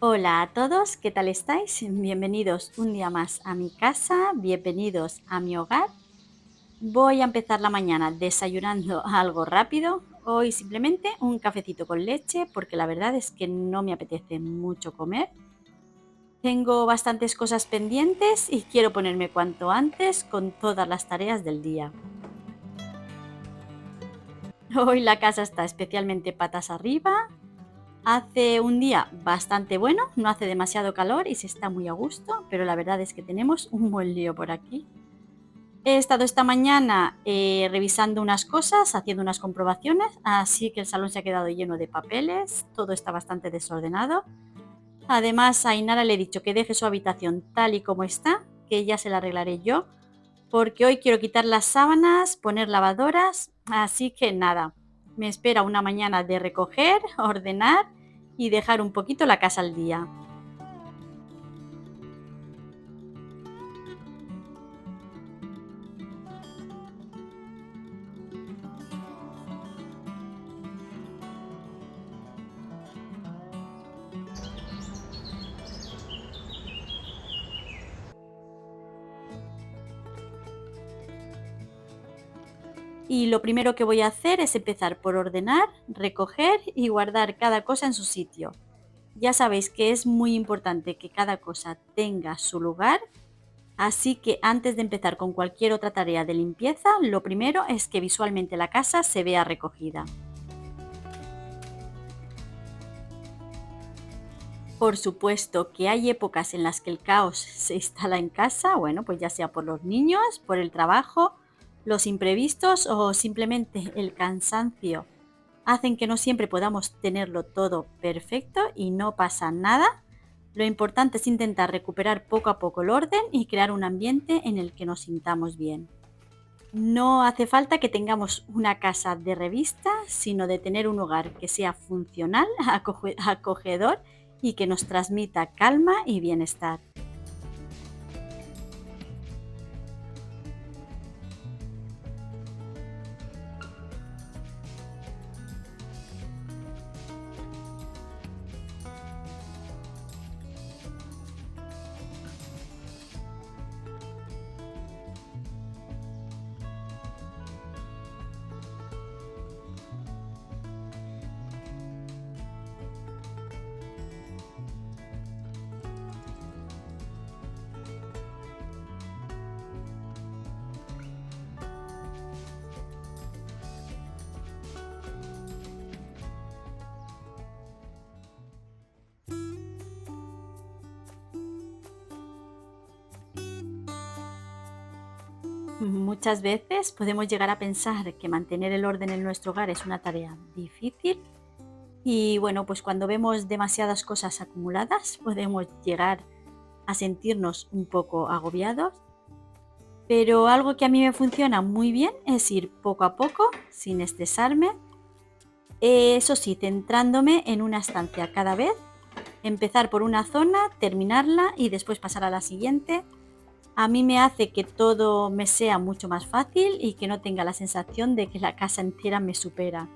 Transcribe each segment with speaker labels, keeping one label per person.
Speaker 1: Hola a todos, ¿qué tal estáis? Bienvenidos un día más a mi casa, bienvenidos a mi hogar. Voy a empezar la mañana desayunando algo rápido. Hoy simplemente un cafecito con leche porque la verdad es que no me apetece mucho comer. Tengo bastantes cosas pendientes y quiero ponerme cuanto antes con todas las tareas del día. Hoy la casa está especialmente patas arriba. Hace un día bastante bueno, no hace demasiado calor y se está muy a gusto, pero la verdad es que tenemos un buen lío por aquí. He estado esta mañana revisando unas cosas, haciendo unas comprobaciones, así que el salón se ha quedado lleno de papeles, todo está bastante desordenado. Además, a Ainara le he dicho que deje su habitación tal y como está, que ya se la arreglaré yo, porque hoy quiero quitar las sábanas, poner lavadoras, así que nada, me espera una mañana de recoger, ordenar y dejar un poquito la casa al día. Y lo primero que voy a hacer es empezar por ordenar, recoger y guardar cada cosa en su sitio. Ya sabéis que es muy importante que cada cosa tenga su lugar, así que antes de empezar con cualquier otra tarea de limpieza, lo primero es que visualmente la casa se vea recogida. Por supuesto que hay épocas en las que el caos se instala en casa, bueno, pues ya sea por los niños, por el trabajo, los imprevistos o simplemente el cansancio hacen que no siempre podamos tenerlo todo perfecto y no pasa nada. Lo importante es intentar recuperar poco a poco el orden y crear un ambiente en el que nos sintamos bien. No hace falta que tengamos una casa de revista, sino de tener un hogar que sea funcional, acogedor y que nos transmita calma y bienestar. Muchas veces podemos llegar a pensar que mantener el orden en nuestro hogar es una tarea difícil y bueno, pues cuando vemos demasiadas cosas acumuladas podemos llegar a sentirnos un poco agobiados, pero algo que a mí me funciona muy bien es ir poco a poco, sin estresarme, eso sí, centrándome en una estancia cada vez, empezar por una zona, terminarla y después pasar a la siguiente. A mí me hace que todo me sea mucho más fácil y que no tenga la sensación de que la casa entera me supera.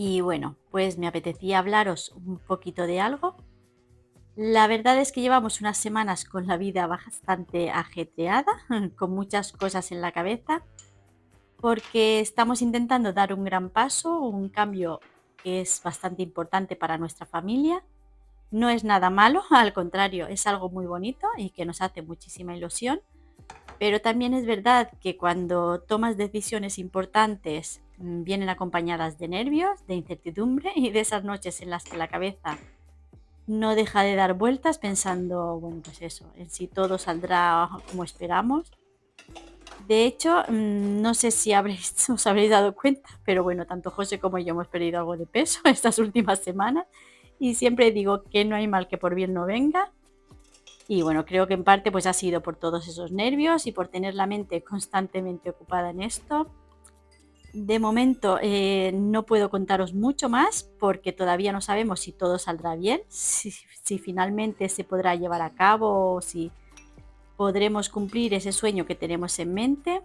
Speaker 1: Y bueno, pues me apetecía hablaros un poquito de algo. La verdad es que llevamos unas semanas con la vida bastante ajetreada, con muchas cosas en la cabeza, porque estamos intentando dar un gran paso, un cambio que es bastante importante para nuestra familia. No es nada malo, al contrario, es algo muy bonito y que nos hace muchísima ilusión, pero también es verdad que cuando tomas decisiones importantes vienen acompañadas de nervios, de incertidumbre y de esas noches en las que la cabeza no deja de dar vueltas pensando, bueno, pues eso, en si todo saldrá como esperamos. De hecho, no sé si habréis, os habréis dado cuenta, pero bueno, tanto José como yo hemos perdido algo de peso estas últimas semanas y siempre digo que no hay mal que por bien no venga. Y bueno, creo que en parte pues ha sido por todos esos nervios y por tener la mente constantemente ocupada en esto. De momento no puedo contaros mucho más porque todavía no sabemos si todo saldrá bien, si finalmente se podrá llevar a cabo o si podremos cumplir ese sueño que tenemos en mente.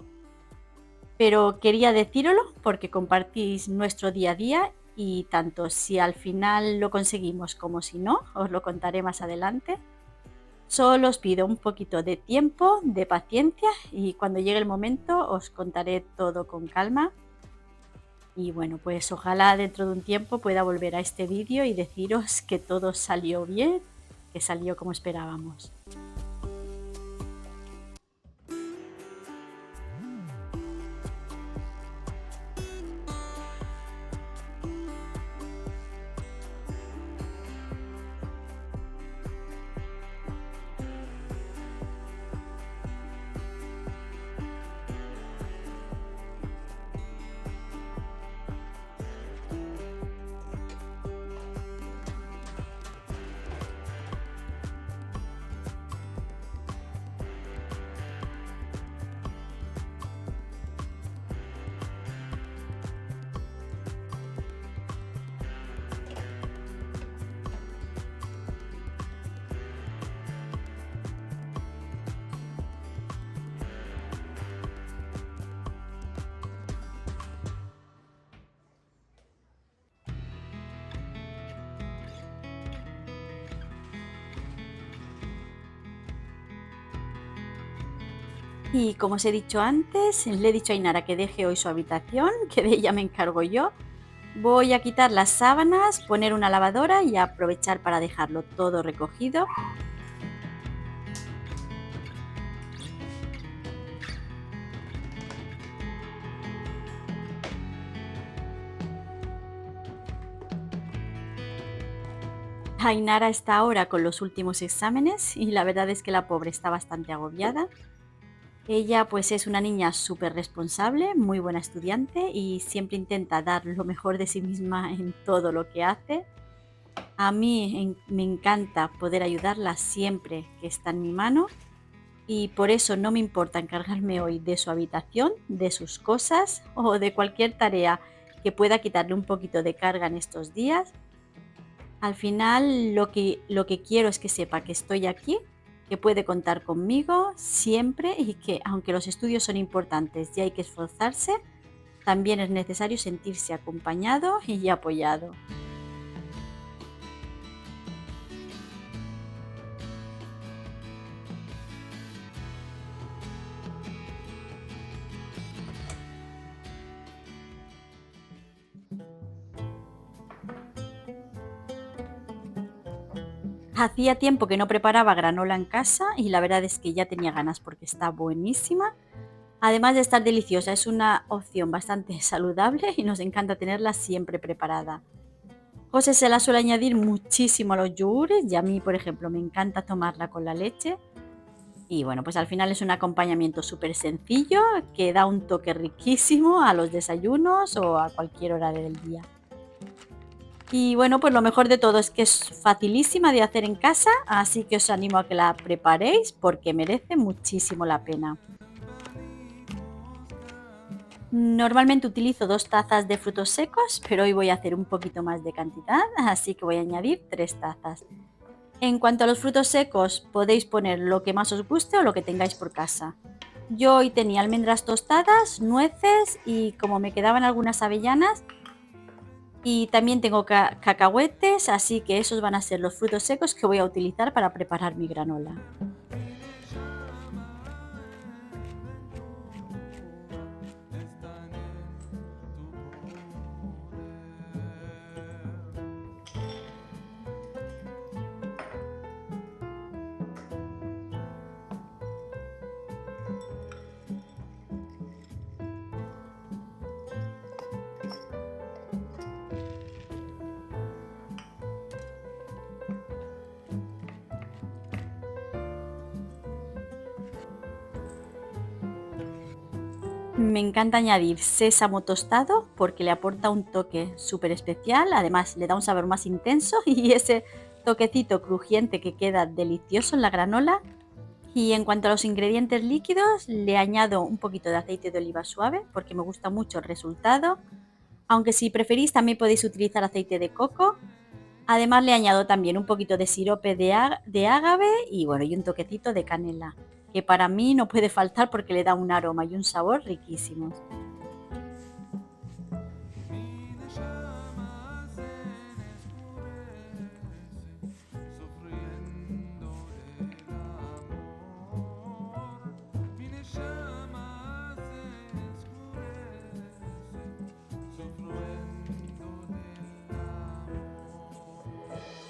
Speaker 1: Pero quería decíroslo porque compartís nuestro día a día y tanto si al final lo conseguimos como si no, os lo contaré más adelante. Solo os pido un poquito de tiempo, de paciencia y cuando llegue el momento os contaré todo con calma. Y bueno, pues ojalá dentro de un tiempo pueda volver a este vídeo y deciros que todo salió bien, que salió como esperábamos. Y como os he dicho antes, le he dicho a Ainara que deje hoy su habitación, que de ella me encargo yo. Voy a quitar las sábanas, poner una lavadora y aprovechar para dejarlo todo recogido. Ainara está ahora con los últimos exámenes y la verdad es que la pobre está bastante agobiada. Ella pues es una niña súper responsable, muy buena estudiante y siempre intenta dar lo mejor de sí misma en todo lo que hace. A mí me encanta poder ayudarla siempre que está en mi mano y por eso no me importa encargarme hoy de su habitación, de sus cosas o de cualquier tarea que pueda quitarle un poquito de carga en estos días. Al final lo que quiero es que sepa que estoy aquí, que puede contar conmigo siempre y que aunque los estudios son importantes y hay que esforzarse, también es necesario sentirse acompañado y apoyado. Hacía tiempo que no preparaba granola en casa y la verdad es que ya tenía ganas porque está buenísima. Además de estar deliciosa, es una opción bastante saludable y nos encanta tenerla siempre preparada. José se la suele añadir muchísimo a los yogures y a mí, por ejemplo, me encanta tomarla con la leche. Y bueno, pues al final es un acompañamiento súper sencillo que da un toque riquísimo a los desayunos o a cualquier hora del día. Y bueno, pues lo mejor de todo es que es facilísima de hacer en casa, así que os animo a que la preparéis porque merece muchísimo la pena. Normalmente utilizo 2 tazas de frutos secos, pero hoy voy a hacer un poquito más de cantidad, así que voy a añadir 3 tazas. En cuanto a los frutos secos, podéis poner lo que más os guste o lo que tengáis por casa. Yo hoy tenía almendras tostadas, nueces y como me quedaban algunas avellanas, y también tengo cacahuetes, así que esos van a ser los frutos secos que voy a utilizar para preparar mi granola. Me encanta añadir sésamo tostado porque le aporta un toque súper especial, además le da un sabor más intenso y ese toquecito crujiente que queda delicioso en la granola. Y en cuanto a los ingredientes líquidos, le añado un poquito de aceite de oliva suave porque me gusta mucho el resultado, aunque si preferís también podéis utilizar aceite de coco. Además le añado también un poquito de sirope de ágave y bueno, y un toquecito de canela, que para mí no puede faltar porque le da un aroma y un sabor riquísimos.
Speaker 2: Mi llama se escurece, sufriendo del amor. Mi llama se escurece, sufriendo del amor.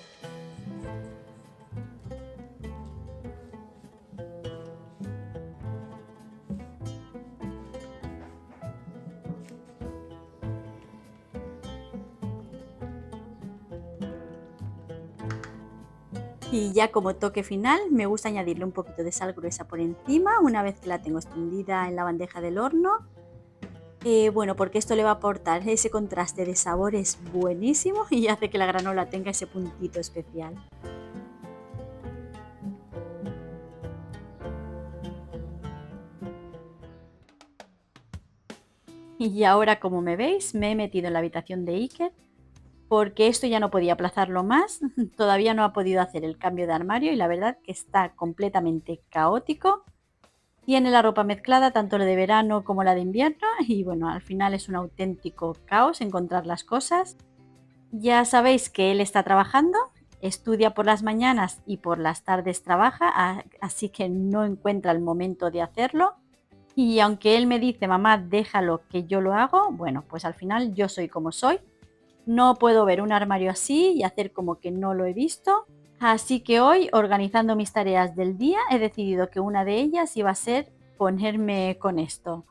Speaker 1: Y ya como toque final me gusta añadirle un poquito de sal gruesa por encima una vez que la tengo extendida en la bandeja del horno. Bueno, porque esto le va a aportar ese contraste de sabores buenísimo y hace que la granola tenga ese puntito especial. Y ahora, como me veis, me he metido en la habitación de Iker porque esto ya no podía aplazarlo más. Todavía no ha podido hacer el cambio de armario y la verdad que está completamente caótico. Tiene la ropa mezclada, tanto la de verano como la de invierno, y bueno, al final es un auténtico caos encontrar las cosas. Ya sabéis que él está trabajando, estudia por las mañanas y por las tardes trabaja, así que no encuentra el momento de hacerlo. Y aunque él me dice, mamá, déjalo que yo lo hago, bueno, pues al final yo soy como soy. No puedo ver un armario así y hacer como que no lo he visto. Así que hoy, organizando mis tareas del día, he decidido que una de ellas iba a ser ponerme con esto.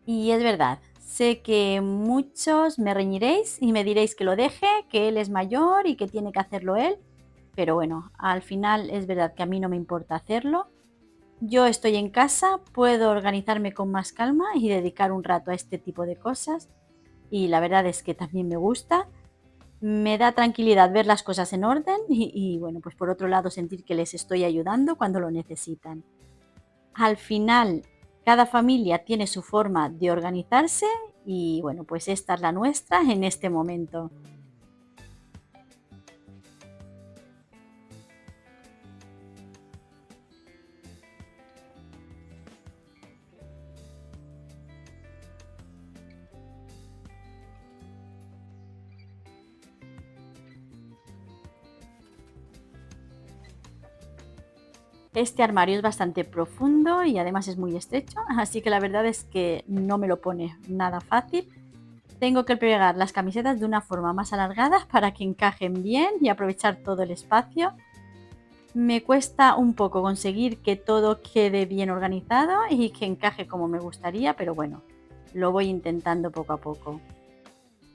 Speaker 1: Y es verdad, sé que muchos me reñiréis y me diréis que lo deje, que él es mayor y que tiene que hacerlo él. Pero bueno, al final es verdad que a mí no me importa hacerlo. Yo estoy en casa, puedo organizarme con más calma y dedicar un rato a este tipo de cosas. Y la verdad es que también me gusta. Me da tranquilidad ver las cosas en orden y bueno, pues por otro lado sentir que les estoy ayudando cuando lo necesitan. Al final, cada familia tiene su forma de organizarse y bueno, pues esta es la nuestra en este momento. Este armario es bastante profundo y además es muy estrecho, así que la verdad es que no me lo pone nada fácil. Tengo que plegar las camisetas de una forma más alargada para que encajen bien y aprovechar todo el espacio. Me cuesta un poco conseguir que todo quede bien organizado y que encaje como me gustaría, pero bueno, lo voy intentando poco a poco.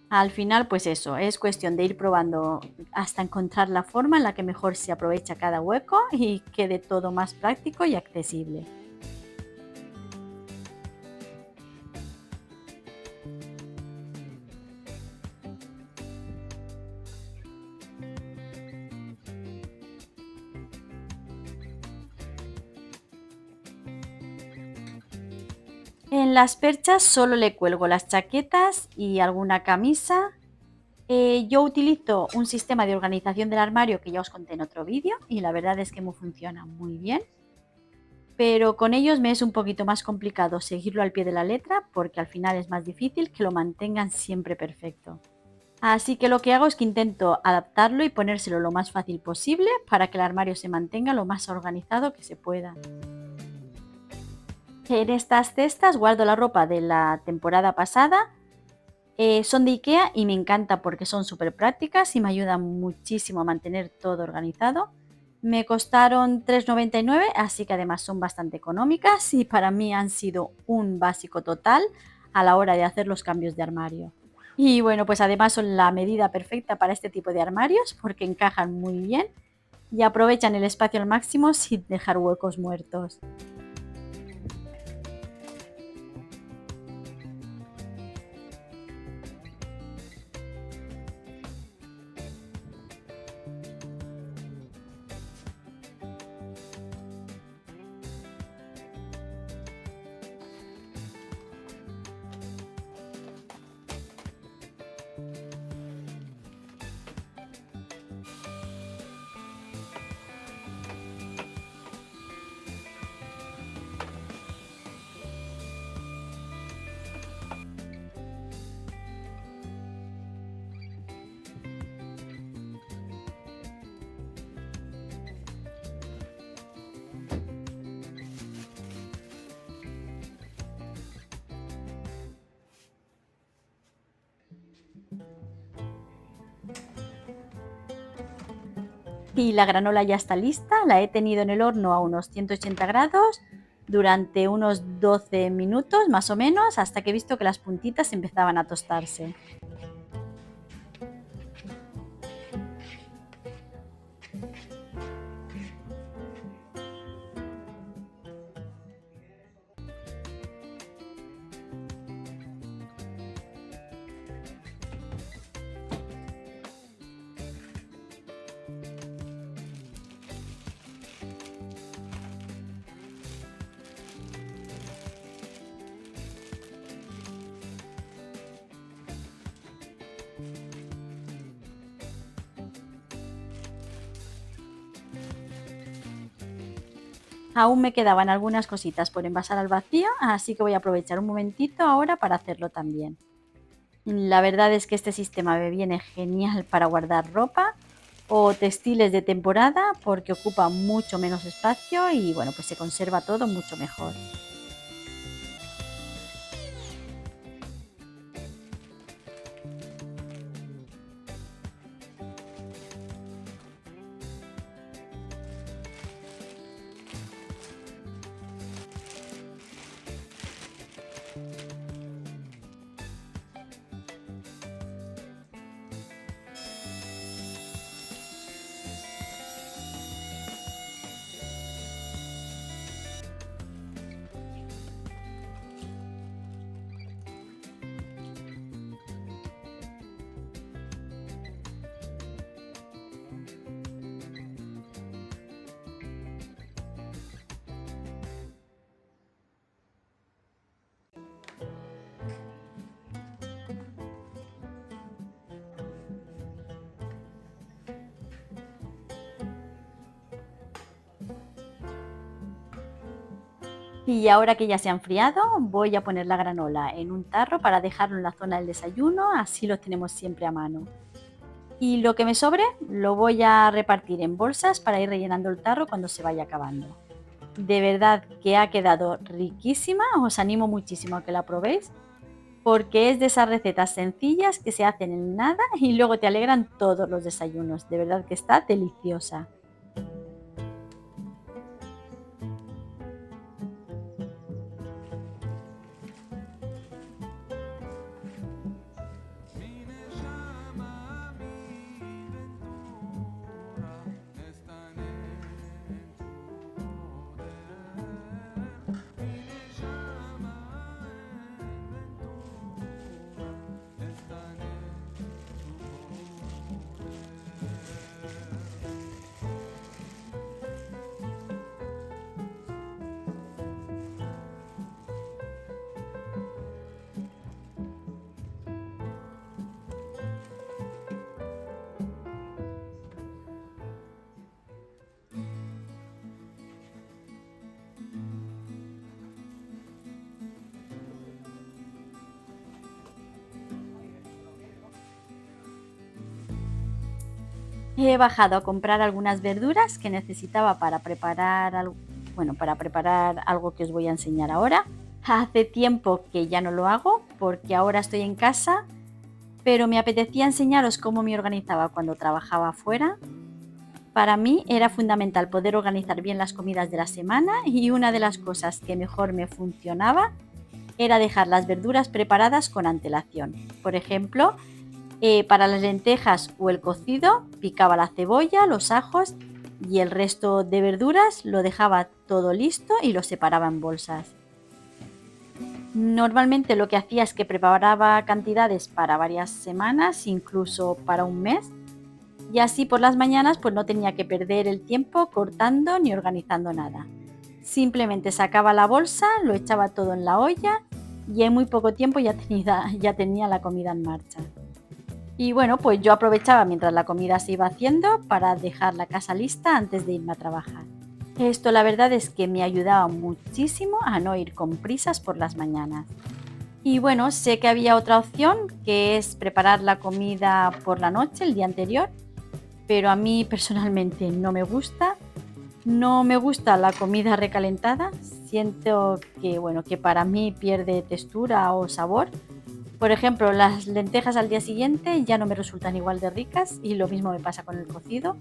Speaker 1: Al final, pues eso, es cuestión de ir probando hasta encontrar la forma en la que mejor se aprovecha cada hueco y quede todo más práctico y accesible. En las perchas solo le cuelgo las chaquetas y alguna camisa. Yo utilizo un sistema de organización del armario que ya os conté en otro vídeo y la verdad es que me funciona muy bien. Pero con ellos me es un poquito más complicado seguirlo al pie de la letra porque al final es más difícil que lo mantengan siempre perfecto. Así que lo que hago es que intento adaptarlo y ponérselo lo más fácil posible para que el armario se mantenga lo más organizado que se pueda. En estas cestas guardo la ropa de la temporada pasada. Son de IKEA y me encanta porque son súper prácticas y me ayudan muchísimo a mantener todo organizado. Me costaron 3,99, así que además son bastante económicas y para mí han sido un básico total a la hora de hacer los cambios de armario. Y bueno, pues además son la medida perfecta para este tipo de armarios porque encajan muy bien y aprovechan el espacio al máximo sin dejar huecos muertos. Y la granola ya está lista, la he tenido en el horno a unos 180 grados durante unos 12 minutos más o menos, hasta que he visto que las puntitas empezaban a tostarse. Aún me quedaban algunas cositas por envasar al vacío, así que voy a aprovechar un momentito ahora para hacerlo también. La verdad es que este sistema me viene genial para guardar ropa o textiles de temporada porque ocupa mucho menos espacio y bueno, pues se conserva todo mucho mejor. Y ahora que ya se ha enfriado, voy a poner la granola en un tarro para dejarlo en la zona del desayuno, así lo tenemos siempre a mano. Y lo que me sobre lo voy a repartir en bolsas para ir rellenando el tarro cuando se vaya acabando. De verdad que ha quedado riquísima, os animo muchísimo a que la probéis porque es de esas recetas sencillas que se hacen en nada y luego te alegran todos los desayunos. De verdad que está deliciosa.
Speaker 2: Mi neshama, mi ventura están en tu poder. Mi neshama en ventura están en tu poder.
Speaker 1: He bajado a comprar algunas verduras que necesitaba para preparar algo que os voy a enseñar ahora. Hace tiempo que ya no lo hago porque ahora estoy en casa, pero me apetecía enseñaros cómo me organizaba cuando trabajaba fuera. Para mí era fundamental poder organizar bien las comidas de la semana y una de las cosas que mejor me funcionaba era dejar las verduras preparadas con antelación. Por ejemplo, para las lentejas o el cocido picaba la cebolla, los ajos y el resto de verduras lo dejaba todo listo y lo separaba en bolsas. Normalmente lo que hacía es que preparaba cantidades para varias semanas, incluso para un mes, y así por las mañanas pues no tenía que perder el tiempo cortando ni organizando nada. Simplemente sacaba la bolsa, lo echaba todo en la olla y en muy poco tiempo ya tenía la comida en marcha. Y bueno, pues yo aprovechaba mientras la comida se iba haciendo para dejar la casa lista antes de irme a trabajar. Esto la verdad es que me ayudaba muchísimo a no ir con prisas por las mañanas. Y bueno, sé que había otra opción que es preparar la comida por la noche, el día anterior, pero a mí personalmente no me gusta. No me gusta la comida recalentada. Siento que, bueno, que para mí pierde textura o sabor. Por ejemplo, las lentejas al día siguiente ya no me resultan igual de ricas y lo mismo me pasa con el cocido.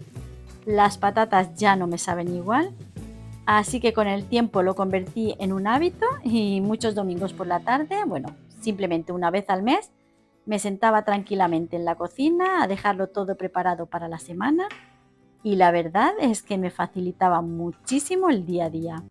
Speaker 1: Las patatas ya no me saben igual, así que con el tiempo lo convertí en un hábito y muchos domingos por la tarde, bueno, simplemente una vez al mes, me sentaba tranquilamente en la cocina a dejarlo todo preparado para la semana y la verdad es que me facilitaba muchísimo el día a día.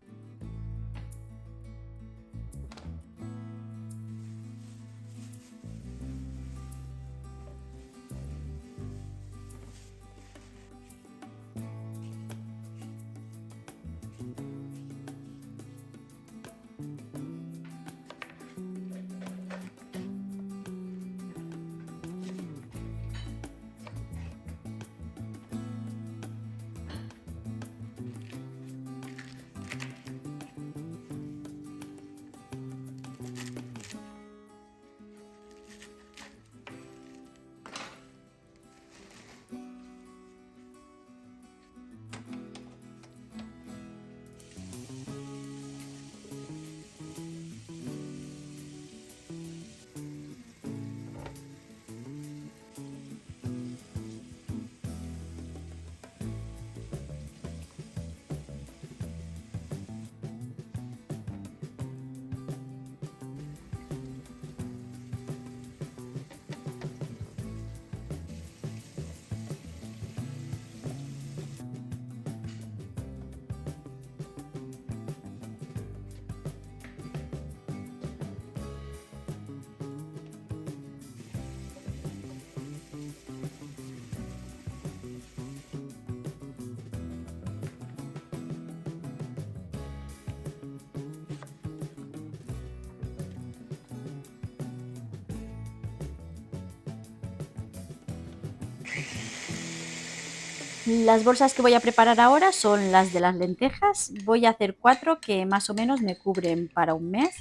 Speaker 1: Las bolsas que voy a preparar ahora son las de las lentejas. Voy a hacer 4 que más o menos me cubren para un mes.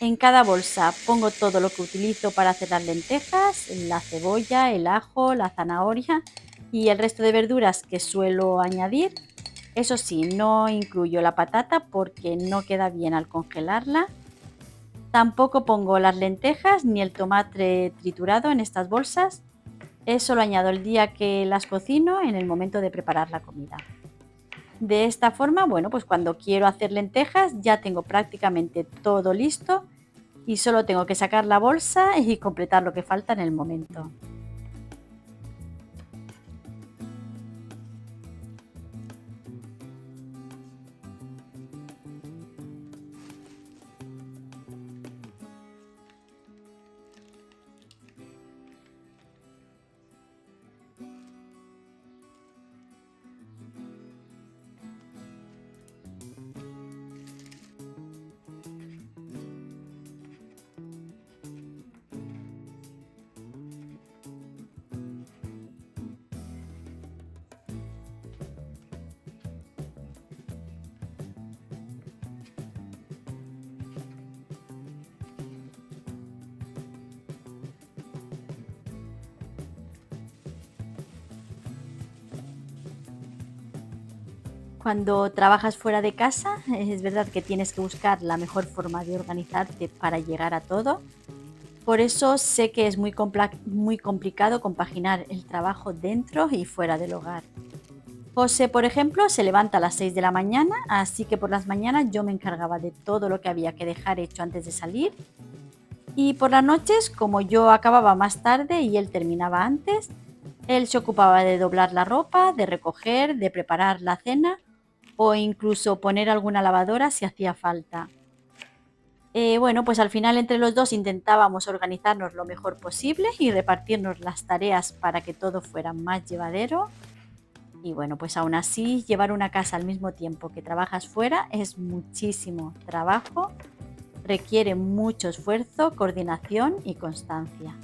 Speaker 1: En cada bolsa pongo todo lo que utilizo para hacer las lentejas, la cebolla, el ajo, la zanahoria y el resto de verduras que suelo añadir. Eso sí, no incluyo la patata porque no queda bien al congelarla. Tampoco pongo las lentejas ni el tomate triturado en estas bolsas. Eso lo añado el día que las cocino en el momento de preparar la comida. De esta forma, bueno, pues cuando quiero hacer lentejas ya tengo prácticamente todo listo y solo tengo que sacar la bolsa y completar lo que falta en el momento. Cuando trabajas fuera de casa, es verdad que tienes que buscar la mejor forma de organizarte para llegar a todo. Por eso sé que es muy complicado compaginar el trabajo dentro y fuera del hogar. José, por ejemplo, se levanta a las 6 de la mañana, así que por las mañanas yo me encargaba de todo lo que había que dejar hecho antes de salir. Y por las noches, como yo acababa más tarde y él terminaba antes, él se ocupaba de doblar la ropa, de recoger, de preparar la cena o incluso poner alguna lavadora si hacía falta. Bueno, pues al final entre los dos intentábamos organizarnos lo mejor posible y repartirnos las tareas para que todo fuera más llevadero. Y bueno, pues aún así llevar una casa al mismo tiempo que trabajas fuera es muchísimo trabajo, requiere mucho esfuerzo, coordinación y constancia.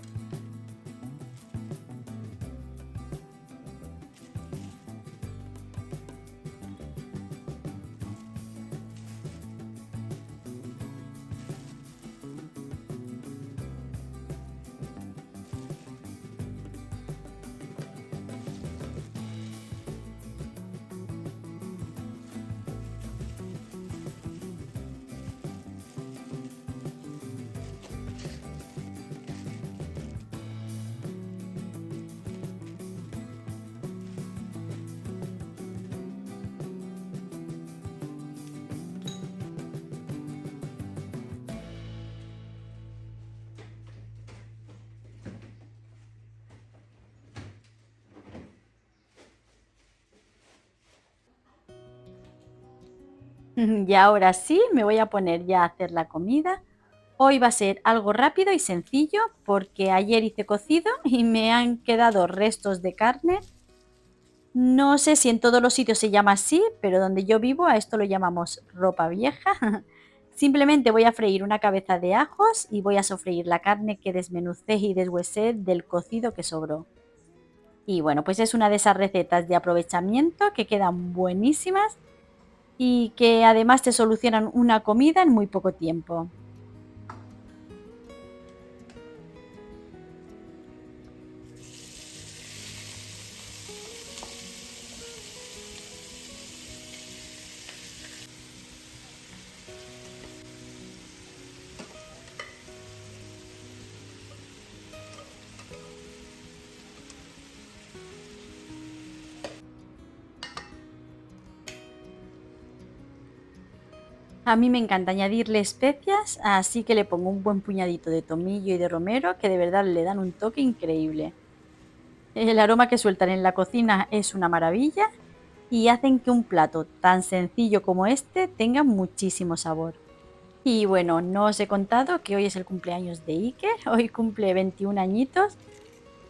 Speaker 1: Y ahora sí, me voy a poner ya a hacer la comida. Hoy va a ser algo rápido y sencillo porque ayer hice cocido y me han quedado restos de carne. No sé si en todos los sitios se llama así, pero donde yo vivo a esto lo llamamos ropa vieja. Simplemente voy a freír una cabeza de ajos y voy a sofreír la carne que desmenucé y deshuesé del cocido que sobró. Y bueno, pues es una de esas recetas de aprovechamiento que quedan buenísimas y que además te solucionan una comida en muy poco tiempo. A mí me encanta añadirle especias, así que le pongo un buen puñadito de tomillo y de romero que de verdad le dan un toque increíble. El aroma que sueltan en la cocina es una maravilla y hacen que un plato tan sencillo como este tenga muchísimo sabor. Y bueno, no os he contado que hoy es el cumpleaños de Iker, hoy cumple 21 añitos.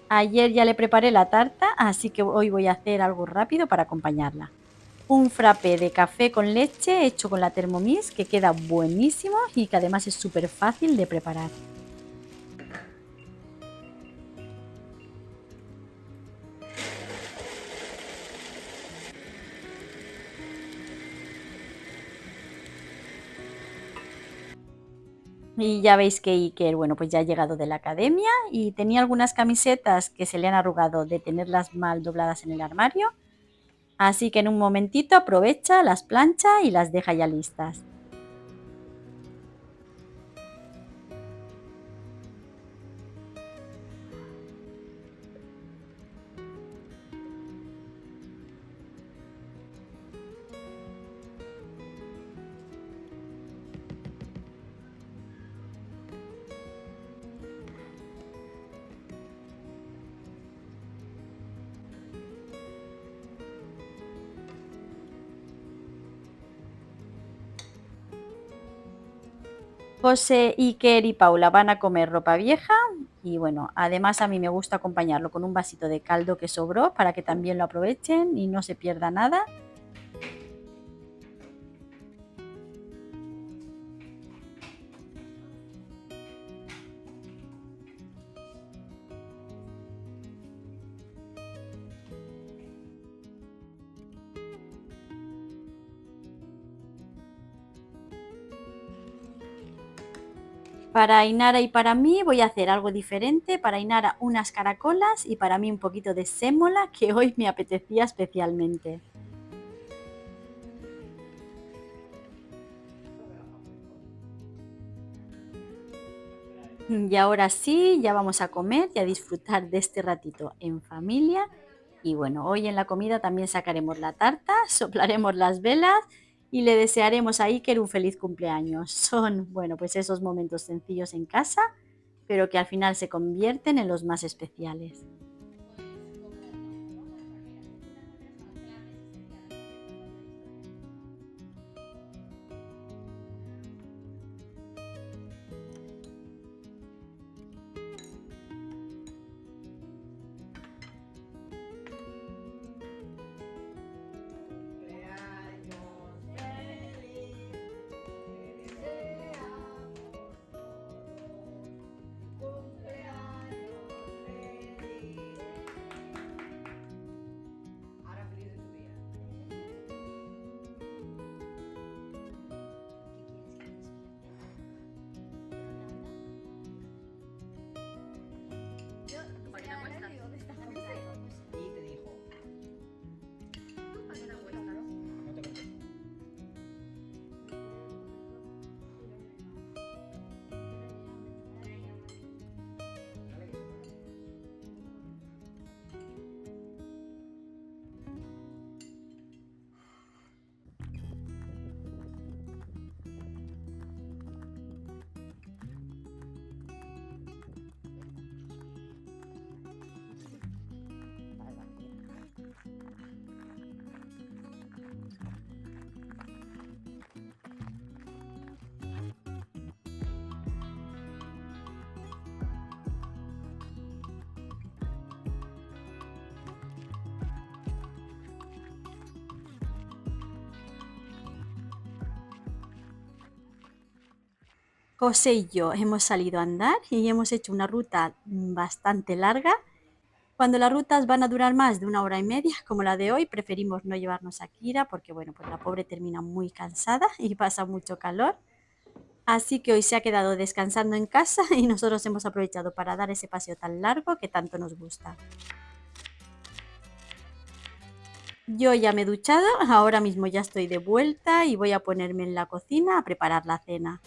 Speaker 1: Ayer ya le preparé la tarta, así que hoy voy a hacer algo rápido para acompañarla. Un frappé de café con leche hecho con la Thermomix que queda buenísimo y que además es súper fácil de preparar. Y ya veis que Iker, bueno, pues ya ha llegado de la academia y tenía algunas camisetas que se le han arrugado de tenerlas mal dobladas en el armario. Así que en un momentito aprovecha, las plancha y las deja ya listas. José, Iker y Paula van a comer ropa vieja y bueno, además a mí me gusta acompañarlo con un vasito de caldo que sobró para que también lo aprovechen y no se pierda nada. Para Ainara y para mí voy a hacer algo diferente. Para Ainara unas caracolas y para mí un poquito de sémola que hoy me apetecía especialmente. Y ahora sí, ya vamos a comer y a disfrutar de este ratito en familia. Y bueno, hoy en la comida también sacaremos la tarta, soplaremos las velas y le desearemos a Iker un feliz cumpleaños. Son, bueno, pues esos momentos sencillos en casa, pero que al final se convierten en los más especiales. José y yo hemos salido a andar y hemos hecho una ruta bastante larga. Cuando las rutas van a durar más de 1 hora y media, como la de hoy, preferimos no llevarnos a Kira porque, bueno, pues la pobre termina muy cansada y pasa mucho calor. Así que hoy se ha quedado descansando en casa y nosotros hemos aprovechado para dar ese paseo tan largo que tanto nos gusta. Yo ya me he duchado, ahora mismo ya estoy de vuelta y voy a ponerme en la cocina a preparar la cena.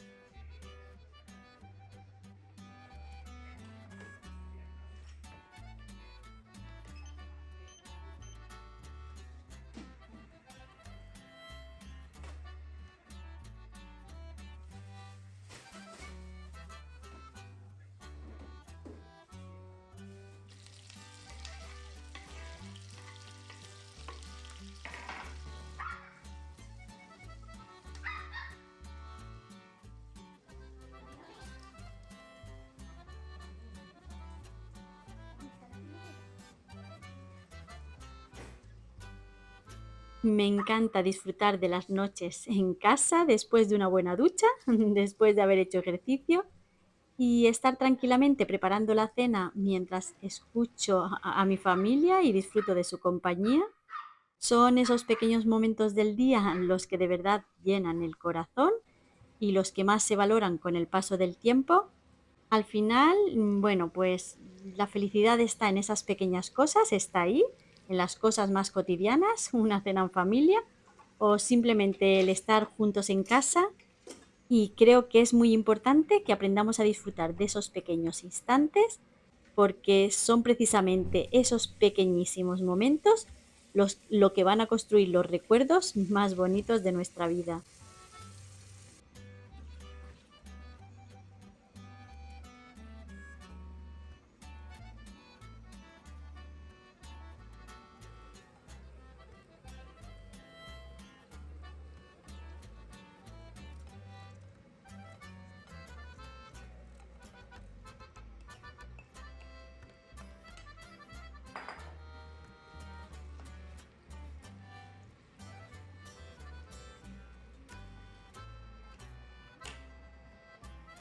Speaker 1: Me encanta disfrutar de las noches en casa después de una buena ducha, después de haber hecho ejercicio y estar tranquilamente preparando la cena mientras escucho a mi familia y disfruto de su compañía. Son esos pequeños momentos del día los que de verdad llenan el corazón y los que más se valoran con el paso del tiempo. Al final, bueno, pues la felicidad está en esas pequeñas cosas, está ahí, en las cosas más cotidianas, una cena en familia o simplemente el estar juntos en casa. Y creo que es muy importante que aprendamos a disfrutar de esos pequeños instantes porque son precisamente esos pequeñísimos momentos lo que van a construir los recuerdos más bonitos de nuestra vida.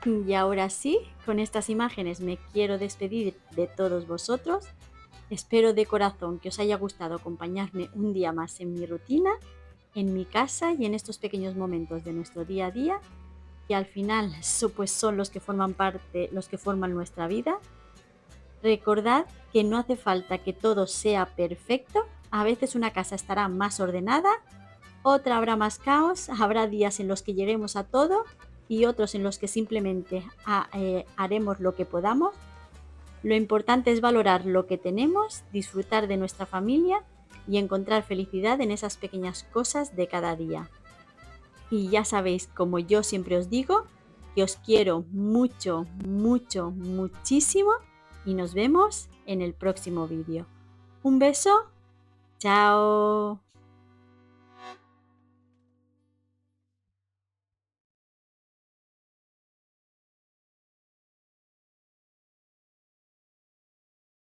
Speaker 1: Y ahora sí, con estas imágenes me quiero despedir de todos vosotros. Espero de corazón que os haya gustado acompañarme un día más en mi rutina, en mi casa y en estos pequeños momentos de nuestro día a día, que al final pues son los que forman parte, los que forman nuestra vida. Recordad que no hace falta que todo sea perfecto. A veces una casa estará más ordenada, otra habrá más caos, habrá días en los que lleguemos a todo y otros en los que simplemente haremos lo que podamos. Lo importante es valorar lo que tenemos, disfrutar de nuestra familia y encontrar felicidad en esas pequeñas cosas de cada día. Y ya sabéis, como yo siempre os digo, que os quiero mucho, mucho, muchísimo y nos vemos en el próximo vídeo. Un beso, chao.